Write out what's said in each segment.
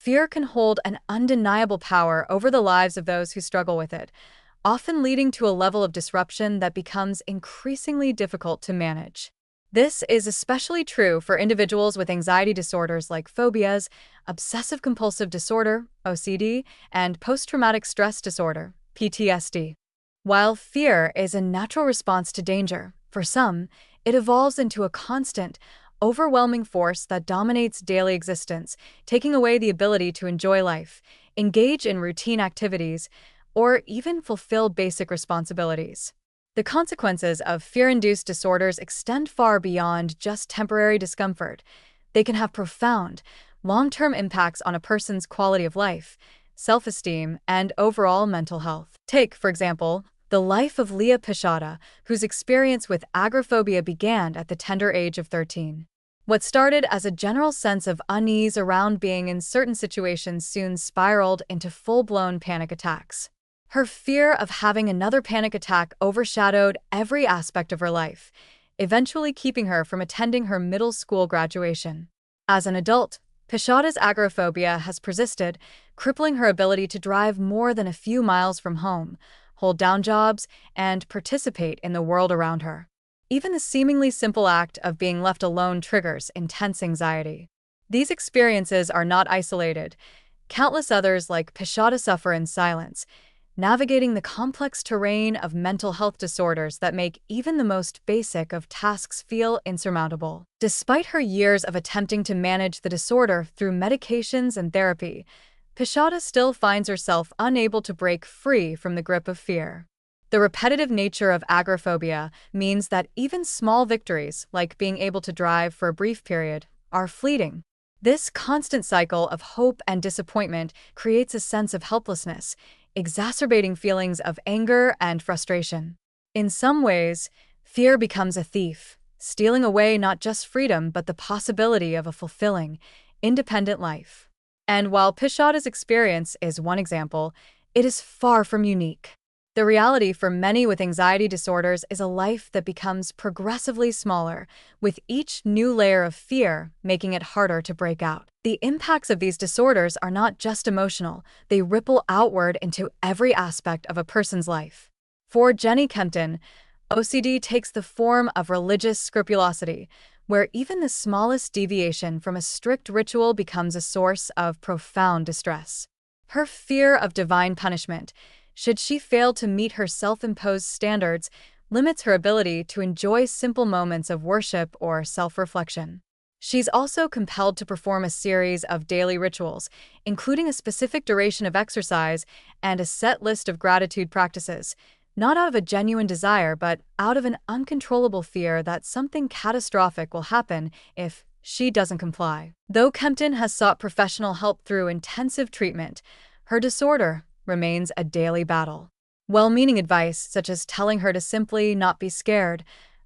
fear can hold an undeniable power over the lives of those who struggle with it, often leading to a level of disruption that becomes increasingly difficult to manage. This is especially true for individuals with anxiety disorders like phobias, obsessive-compulsive disorder, OCD, and post-traumatic stress disorder, PTSD. While fear is a natural response to danger, for some, it evolves into a constant, overwhelming force that dominates daily existence, taking away the ability to enjoy life, engage in routine activities, or even fulfill basic responsibilities. The consequences of fear-induced disorders extend far beyond just temporary discomfort. They can have profound, long-term impacts on a person's quality of life, self-esteem, and overall mental health. Take, for example, the life of Leah Pichota, whose experience with agoraphobia began at the tender age of 13. What started as a general sense of unease around being in certain situations soon spiraled into full-blown panic attacks. Her fear of having another panic attack overshadowed every aspect of her life, eventually keeping her from attending her middle school graduation. As an adult, Pichota's agoraphobia has persisted, crippling her ability to drive more than a few miles from home, hold down jobs, and participate in the world around her. Even the seemingly simple act of being left alone triggers intense anxiety. These experiences are not isolated. Countless others like Pichota suffer in silence, navigating the complex terrain of mental health disorders that make even the most basic of tasks feel insurmountable. Despite her years of attempting to manage the disorder through medications and therapy, Pichota still finds herself unable to break free from the grip of fear. The repetitive nature of agoraphobia means that even small victories, like being able to drive for a brief period, are fleeting. This constant cycle of hope and disappointment creates a sense of helplessness, exacerbating feelings of anger and frustration. In some ways, fear becomes a thief, stealing away not just freedom but the possibility of a fulfilling, independent life. And while Pichota's experience is one example, it is far from unique. The reality for many with anxiety disorders is a life that becomes progressively smaller, with each new layer of fear making it harder to break out. The impacts of these disorders are not just emotional, they ripple outward into every aspect of a person's life. For Jenny Kempton, OCD takes the form of religious scrupulosity, where even the smallest deviation from a strict ritual becomes a source of profound distress. Her fear of divine punishment, should she fail to meet her self-imposed standards, limits her ability to enjoy simple moments of worship or self-reflection. She's also compelled to perform a series of daily rituals, including a specific duration of exercise and a set list of gratitude practices, not out of a genuine desire but out of an uncontrollable fear that something catastrophic will happen if she doesn't comply. Though Kempton has sought professional help through intensive treatment, her disorder remains a daily battle. Well-meaning advice, such as telling her to simply not be scared,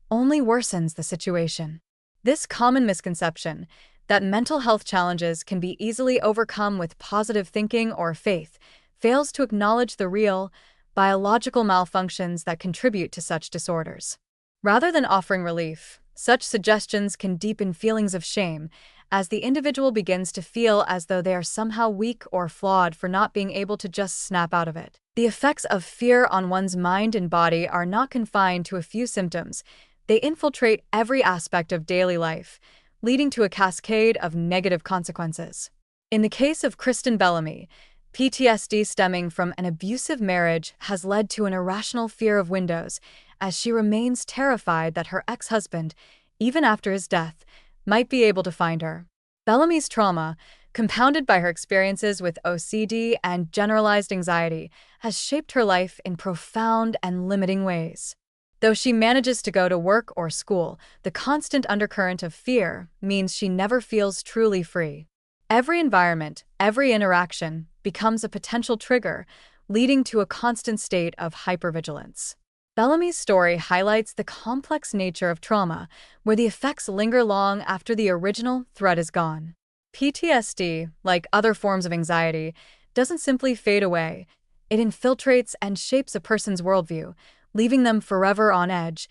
only worsens the situation. This common misconception, that mental health challenges can be easily overcome with positive thinking or faith, fails to acknowledge the real, biological malfunctions that contribute to such disorders. Rather than offering relief, such suggestions can deepen feelings of shame, as the individual begins to feel as though they are somehow weak or flawed for not being able to just snap out of it. The effects of fear on one's mind and body are not confined to a few symptoms. They infiltrate every aspect of daily life, leading to a cascade of negative consequences. In the case of Kristen Bellamy, PTSD stemming from an abusive marriage has led to an irrational fear of windows, as she remains terrified that her ex-husband, even after his death, might be able to find her. Bellamy's trauma, compounded by her experiences with OCD and generalized anxiety, has shaped her life in profound and limiting ways. Though she manages to go to work or school, the constant undercurrent of fear means she never feels truly free. Every environment, every interaction, becomes a potential trigger, leading to a constant state of hypervigilance. Bellamy's story highlights the complex nature of trauma, where the effects linger long after the original threat is gone. PTSD, like other forms of anxiety, doesn't simply fade away. It infiltrates and shapes a person's worldview, leaving them forever on edge,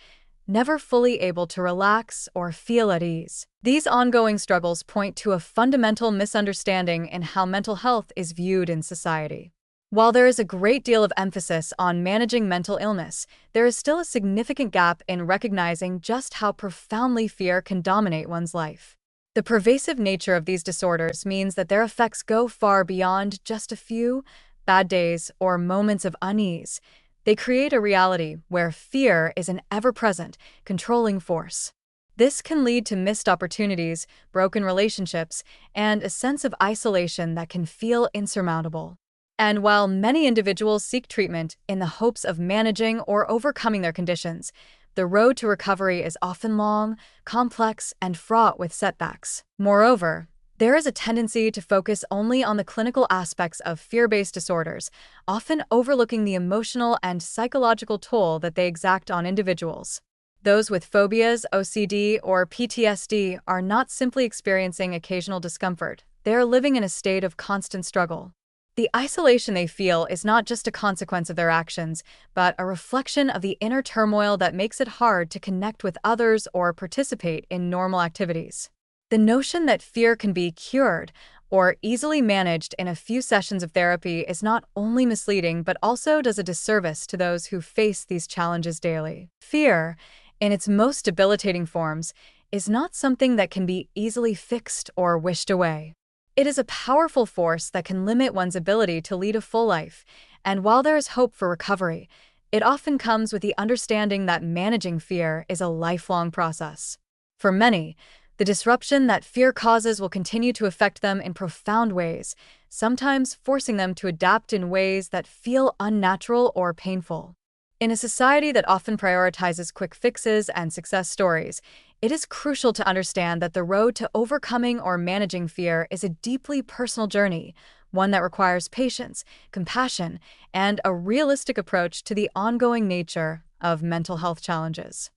never fully able to relax or feel at ease. These ongoing struggles point to a fundamental misunderstanding in how mental health is viewed in society. While there is a great deal of emphasis on managing mental illness, there is still a significant gap in recognizing just how profoundly fear can dominate one's life. The pervasive nature of these disorders means that their effects go far beyond just a few bad days or moments of unease. They create a reality where fear is an ever-present, controlling force. This can lead to missed opportunities, broken relationships, and a sense of isolation that can feel insurmountable. And while many individuals seek treatment in the hopes of managing or overcoming their conditions, the road to recovery is often long, complex, and fraught with setbacks. Moreover, there is a tendency to focus only on the clinical aspects of fear-based disorders, often overlooking the emotional and psychological toll that they exact on individuals. Those with phobias, OCD, or PTSD are not simply experiencing occasional discomfort. They are living in a state of constant struggle. The isolation they feel is not just a consequence of their actions, but a reflection of the inner turmoil that makes it hard to connect with others or participate in normal activities. The notion that fear can be cured or easily managed in a few sessions of therapy is not only misleading but also does a disservice to those who face these challenges daily. Fear, in its most debilitating forms, is not something that can be easily fixed or wished away. It is a powerful force that can limit one's ability to lead a full life, and while there is hope for recovery, it often comes with the understanding that managing fear is a lifelong process. For many, the disruption that fear causes will continue to affect them in profound ways, sometimes forcing them to adapt in ways that feel unnatural or painful. In a society that often prioritizes quick fixes and success stories, it is crucial to understand that the road to overcoming or managing fear is a deeply personal journey, one that requires patience, compassion, and a realistic approach to the ongoing nature of mental health challenges.